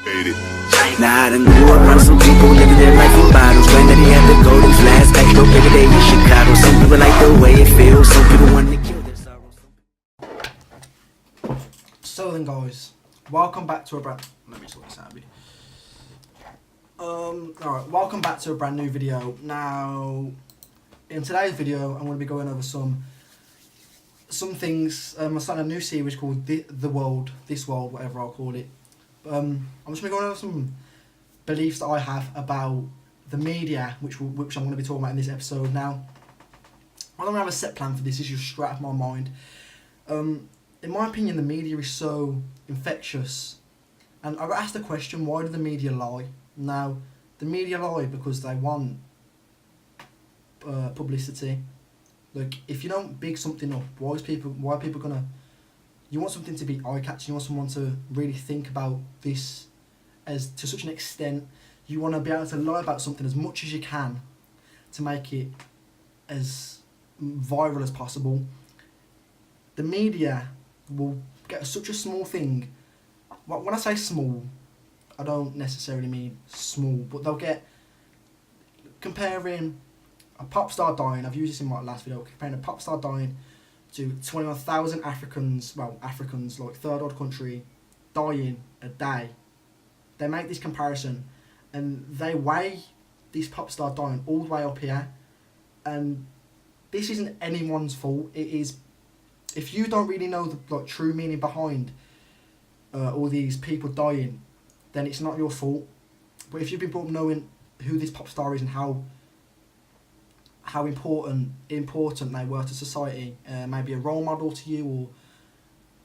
Nah, I done grew up around some people living their life in bottles. Granddaddy had the golden flask, back though every day in Chicago. Some people like the way it feels, some people want to kill their sorrows. So then guys, welcome back to a brand... Let me sort this out a bit. Alright, welcome back to a brand new video. Now, in today's video, I'm going to be going over some things. I'm starting a new series called The World, This World, whatever I'll call it. I'm just going to go over some beliefs that I have about the media, which I'm going to be talking about in this episode. Now, I don't have a set plan for this. It's just straight out of my mind. In my opinion, the media is so infectious, and I got asked the question: why do the media lie? Now, the media lie because they want publicity. Like, if you don't big something up, why are people gonna? You want something to be eye-catching. You want someone to really think about this as to such an extent. You want to be able to lie about something as much as you can to make it as viral as possible. The media will get such a small thing. When I say small, I don't necessarily mean small, but they'll get, comparing a pop star dying, I've used this in my last video, comparing a pop star dying to 21,000 Africans, like third world country, dying a day. They make this comparison and they weigh this pop star dying all the way up here, and this isn't anyone's fault. It is, if you don't really know the true meaning behind all these people dying, then it's not your fault. But if you've been brought up knowing who this pop star is and how important they were to society, maybe a role model to you,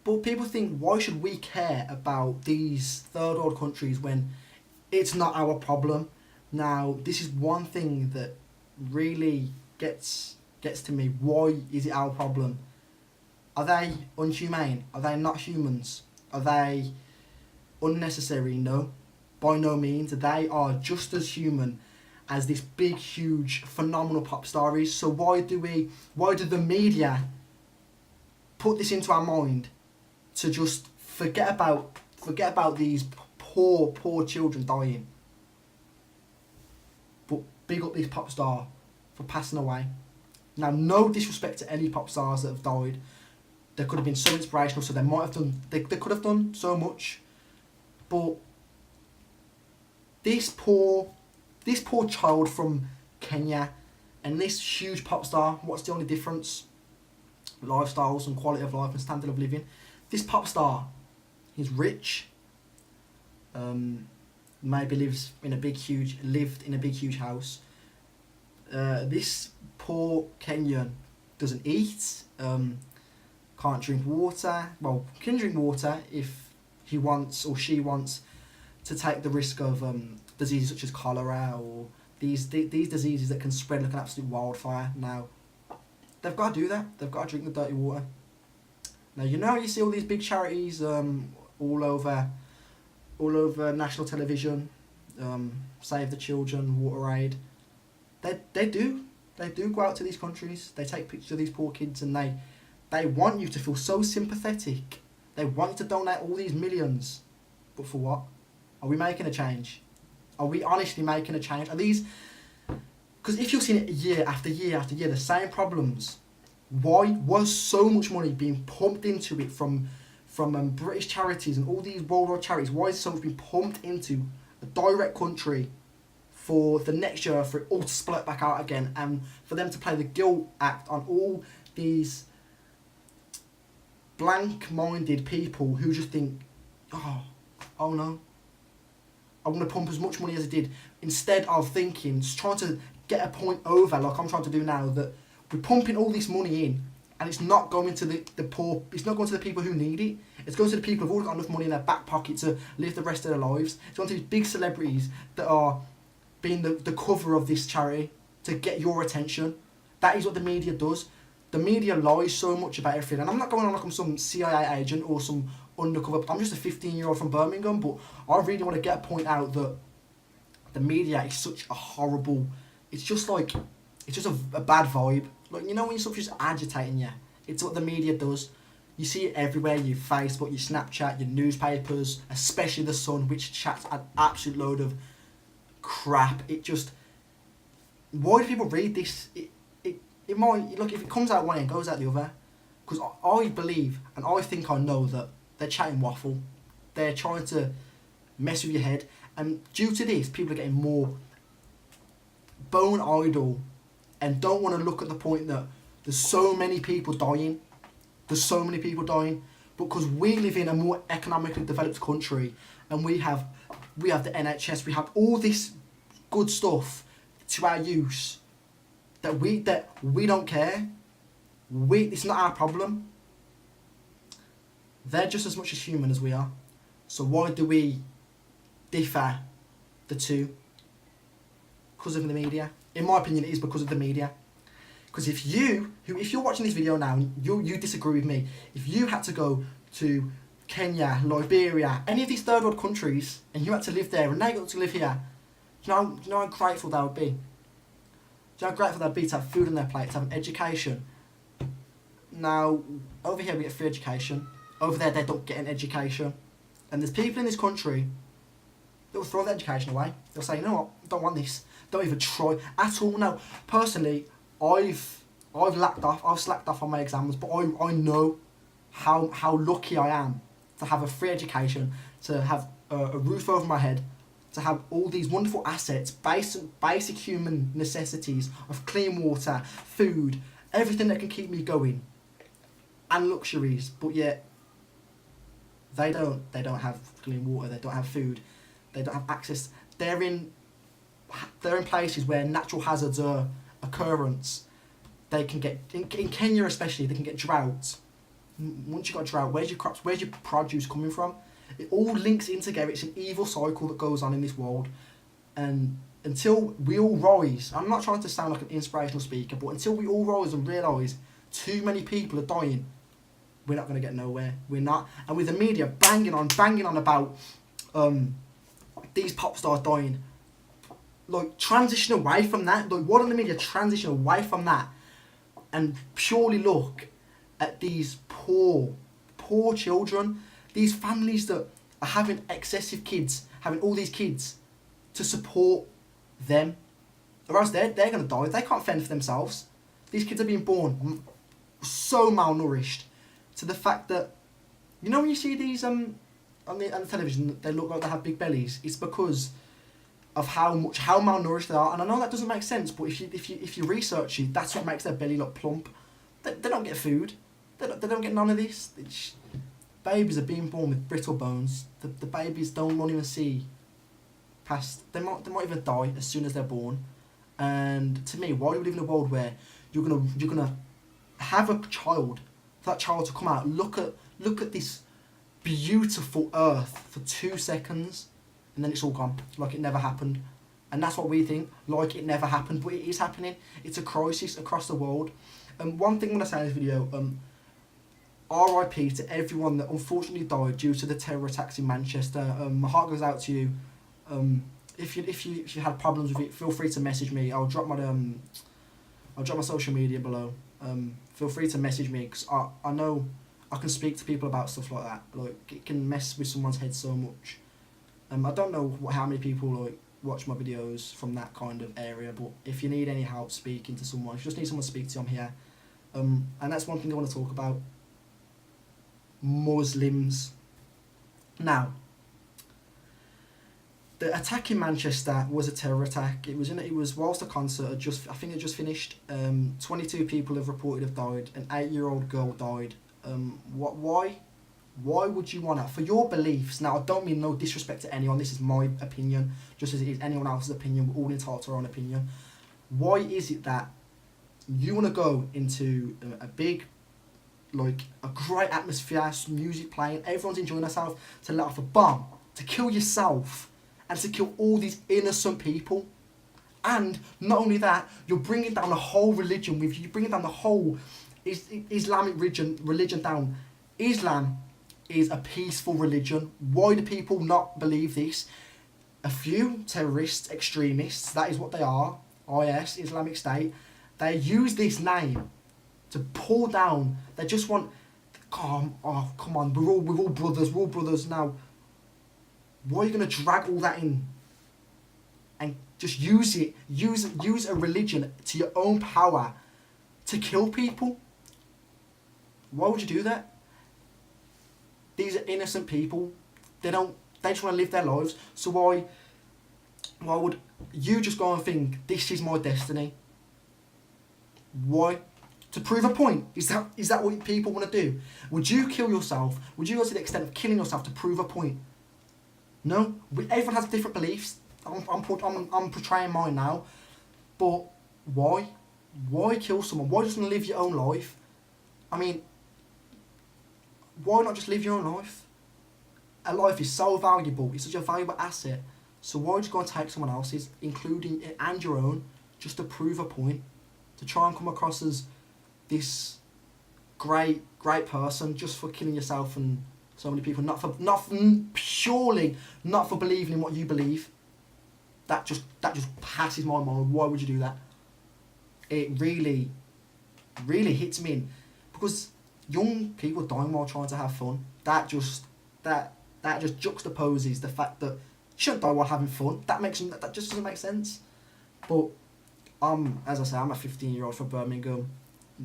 but people think, why should we care about these third world countries when it's not our problem? Now, this is one thing that really gets to me. Why is it our problem? Are they unhumane? Are they not humans? Are they unnecessary? No, by no means. They are just as human as this big, huge, phenomenal pop star is. So why do the media put this into our mind to just forget about these poor children dying, but big up this pop star for passing away? Now, no disrespect to any pop stars that have died. They could have been so inspirational, so they might have done. They could have done so much, but this poor child from Kenya and this huge pop star, what's the only difference? Lifestyles and quality of life and standard of living. This pop star, he's rich, maybe lived in a big huge house. This poor Kenyan doesn't eat, can't drink water. Well, can drink water if he wants or she wants to take the risk of diseases such as cholera or these diseases that can spread like an absolute wildfire. Now, they've got to do that. They've got to drink the dirty water. Now, you see all these big charities all over national television, Save the Children, Water Aid. They do go out to these countries. They take pictures of these poor kids and they want you to feel so sympathetic. They want you to donate all these millions. But for what? Are we making a change? Are we honestly making a change? Are these... Because if you're seeing it year after year after year, the same problems, why was so much money being pumped into it from British charities and all these worldwide charities? Why is so much being pumped into a direct country for the next year for it all to split back out again, and for them to play the guilt act on all these blank-minded people who just think, oh no, I want to pump as much money as I did, instead of thinking, just trying to get a point over, like I'm trying to do now, that we're pumping all this money in and it's not going to the poor, it's not going to the people who need it, it's going to the people who've already got enough money in their back pocket to live the rest of their lives. It's going to these big celebrities that are being the cover of this charity to get your attention. That is what the media does. The media lies so much about everything, and I'm not going on like I'm some CIA agent or some undercover. I'm just a 15-year-old from Birmingham, but I really want to get a point out that the media is such a horrible. It's just a bad vibe. Like, when stuff's just agitating you, it's what the media does. You see it everywhere, your Facebook, your Snapchat, your newspapers, especially The Sun, which chats an absolute load of crap. It just... Why do people read this? It might... Look, if it comes out one end, goes out the other. Because I believe, and I think I know that they're chatting waffle. They're trying to mess with your head. And due to this, people are getting more bone idle and don't want to look at the point that there's so many people dying. There's so many people dying because we live in a more economically developed country, and we have the NHS, we have all this good stuff to our use that we don't care. It's not our problem. They're just as much as human as we are. So why do we differ the two? Because of the media. In my opinion, it is because of the media. Because if you're watching this video now, you disagree with me. If you had to go to Kenya, Liberia, any of these third world countries, and you had to live there, and they got to live here, do you know how grateful they would be? Do you know how grateful they'd be to have food on their plate, to have an education? Now, over here we get free education. Over there they don't get an education. And there's people in this country that will throw the education away. They'll say, you know what, I don't want this. Don't even try at all. Now, personally, I've slacked off on my exams, but I know how lucky I am to have a free education, to have a roof over my head, to have all these wonderful assets, basic human necessities of clean water, food, everything that can keep me going, and luxuries. But yet, they don't have clean water, they don't have food, they don't have access. They're in places where natural hazards are occurrence. They can get in Kenya especially. They can get drought. Once you got drought, where's your crops? Where's your produce coming from? It all links in together. It's an evil cycle that goes on in this world. And until we all rise, I'm not trying to sound like an inspirational speaker, but until we all rise and realise too many people are dying, we're not going to get nowhere. We're not. And with the media banging on about these pop stars dying, like, transition away from that. Like, why don't the media transition away from that and purely look at these poor children, these families that are having excessive kids, having all these kids to support them, or else they're going to die. They can't fend for themselves. These kids are being born so malnourished, to the fact that, you know, when you see these on the television, they look like they have big bellies. It's because of how malnourished they are. And I know that doesn't make sense, but if you research it, that's what makes their belly look plump. They don't get food. They don't get none of this. Babies are being born with brittle bones. The babies won't even see past. They might even die as soon as they're born. And to me, why do we live in a world where you're gonna have a child, for that child to come out, look at this beautiful earth for 2 seconds, and then it's all gone, like it never happened. And that's what we think, like it never happened, but it is happening. It's a crisis across the world. And one thing I'm going to say in this video, RIP to everyone that unfortunately died due to the terror attacks in Manchester. My heart goes out to you. If you had problems with it, feel free to message me. I'll drop my social media below. Feel free to message me, because I know I can speak to people about stuff like that. Like, it can mess with someone's head so much. I don't know how many people like watch my videos from that kind of area, but if you need any help speaking to someone, if you just need someone to speak to, I'm here. And that's one thing I want to talk about. Muslims. Now, the attack in Manchester was a terror attack. It was whilst the concert had just finished. 22 people have reported have died. An 8-year-old girl died. Why would you want that? For your beliefs. Now, I don't mean no disrespect to anyone. This is my opinion, just as it is anyone else's opinion. We're all entitled to our own opinion. Why is it that you want to go into a big, like, a great atmosphere, music playing, everyone's enjoying themselves, to let off a bomb, to kill yourself, and to kill all these innocent people? And not only that, you're bringing down the whole religion with you. You're bringing down the whole Islamic religion down. Islam is a peaceful religion. Why do people not believe this? A few terrorists, extremists, that is what they are, IS, Islamic State, they use this name to pull down. They just want come on, we're all brothers now. Why are you gonna drag all that in and just use a religion to your own power to kill people? Why would you do that? These are innocent people. They just want to live their lives. So why would you just go and think this is my destiny? Why? To prove a point? Is that what people want to do? Would you kill yourself? Would you go to the extent of killing yourself to prove a point? No. Everyone has different beliefs. I'm portraying mine now. But why? Why kill someone? Why just not live your own life? I mean, why not just live your own life? A life is so valuable. It's such a valuable asset. So why just go and take someone else's, including and your own, just to prove a point? To try and come across as this great person just for killing yourself and so many people, purely not for believing in what you believe. That just passes my mind. Why would you do that? It really hits me in, because young people dying while trying to have fun. That just juxtaposes the fact that you shouldn't die while having fun. That just doesn't make sense. But as I say, I'm a 15-year-old from Birmingham.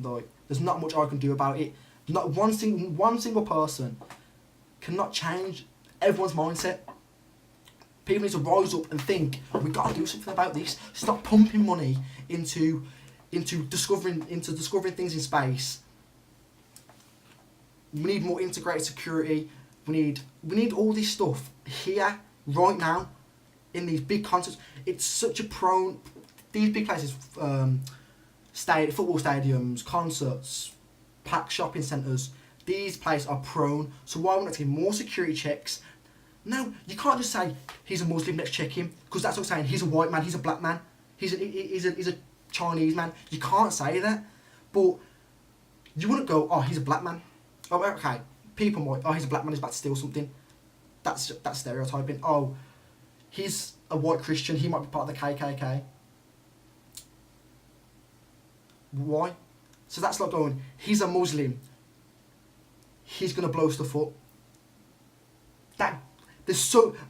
Like, there's not much I can do about it. Not one single person cannot change everyone's mindset. People need to rise up and think, we gotta do something about this. Stop pumping money into discovering things in space. We need more integrated security. We need all this stuff here right now in these big concerts. It's such a prone. These big places, football stadiums, concerts, packed shopping centres. These places are prone. So why wouldn't I take more security checks? No, you can't just say he's a Muslim, let's check him, because that's what I'm saying. He's a white man, he's a black man, he's a Chinese man. You can't say that. But you wouldn't go, oh, he's a black man. Oh, okay. People might, oh, he's a black man, he's about to steal something. That's stereotyping. Oh, he's a white Christian, he might be part of the KKK. Why? So that's like going, he's a Muslim, he's going to blow stuff up.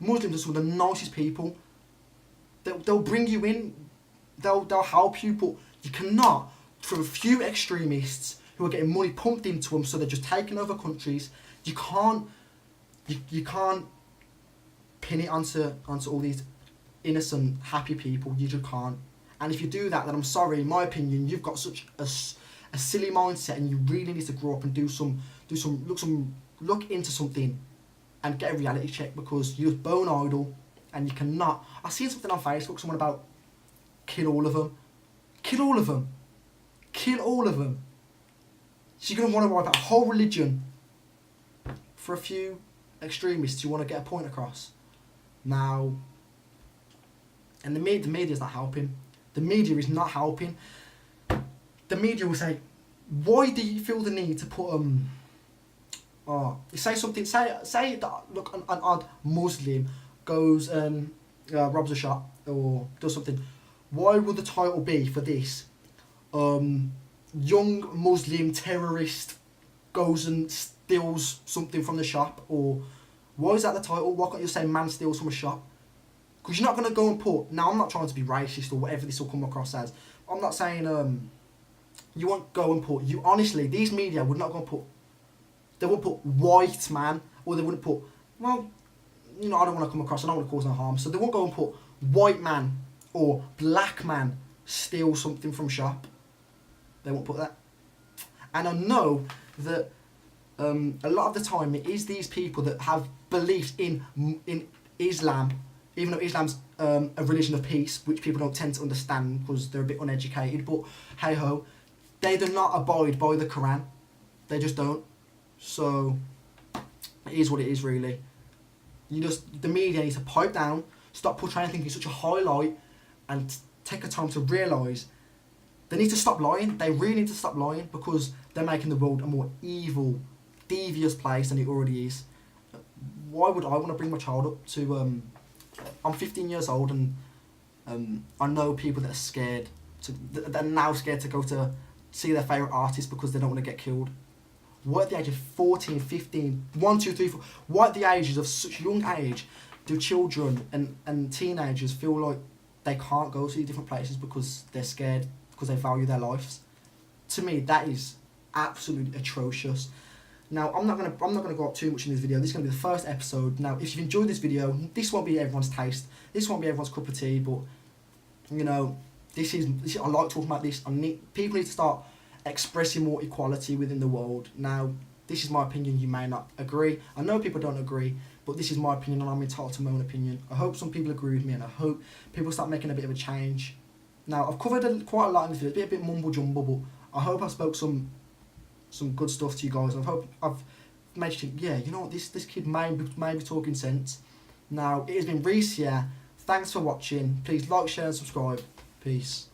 Muslims are some of the nicest people. They'll bring you in, they'll help you, but you cannot, for a few extremists who are getting money pumped into them, so they're just taking over countries. You can't pin it onto all these innocent, happy people. You just can't. And if you do that, then I'm sorry. In my opinion, you've got such a silly mindset, and you really need to grow up and look into something, and get a reality check, because you're bone idle, and you cannot. I seen something on Facebook, someone about kill all of them. Kill all of them. Kill all of them. So you're going to want to wipe out a whole religion for a few extremists who want to get a point across. Now, and the media's not helping. The media is not helping. The media will say, why do you feel the need to put say that, look, an odd Muslim goes and robs a shop or does something. Why would the title be for this? Young Muslim terrorist goes and steals something from the shop, or why is that the title? Why can't you say man steals from a shop? Because you're not going to go and put, now I'm not trying to be racist or whatever this will come across as. I'm not saying you won't go and put, honestly, these media would not go and put, they wouldn't put white man, or they wouldn't put, well, I don't want to come across, I don't want to cause no harm, so they won't go and put white man or black man steal something from shop. They won't put that. And I know that a lot of the time it is these people that have beliefs in Islam, even though Islam's a religion of peace, which people don't tend to understand because they're a bit uneducated, but hey ho, they do not abide by the Quran. They just don't. So it is what it is, really. The media needs to pipe down, stop portraying things in such a highlight, and take a time to realise they need to stop lying. They really need to stop lying, because they're making the world a more evil, devious place than it already is. Why would I want to bring my child up to... I'm 15 years old, and I know people that are scared. They're now scared to go to see their favourite artist because they don't want to get killed. Why at the age of 14, 15, 1, 2, 3, 4, why at the ages of such young age do children and teenagers feel like they can't go to different places because they're scared, because they value their lives? To me, that is absolutely atrocious. Now, I'm not gonna go up too much in this video. This is gonna be the first episode. Now, if you've enjoyed this video, this won't be everyone's taste. This won't be everyone's cup of tea. But you know, this is I like talking about this. People need to start expressing more equality within the world. Now, this is my opinion. You may not agree. I know people don't agree, but this is my opinion, and I'm entitled to my own opinion. I hope some people agree with me, and I hope people start making a bit of a change. Now, I've covered quite a lot in this video. It's a bit mumble jumble, but I hope I spoke some good stuff to you guys. I hope I've made you think, yeah, you know what, this kid may be talking sense. Now, it has been Reese here. Thanks for watching. Please like, share and subscribe. Peace.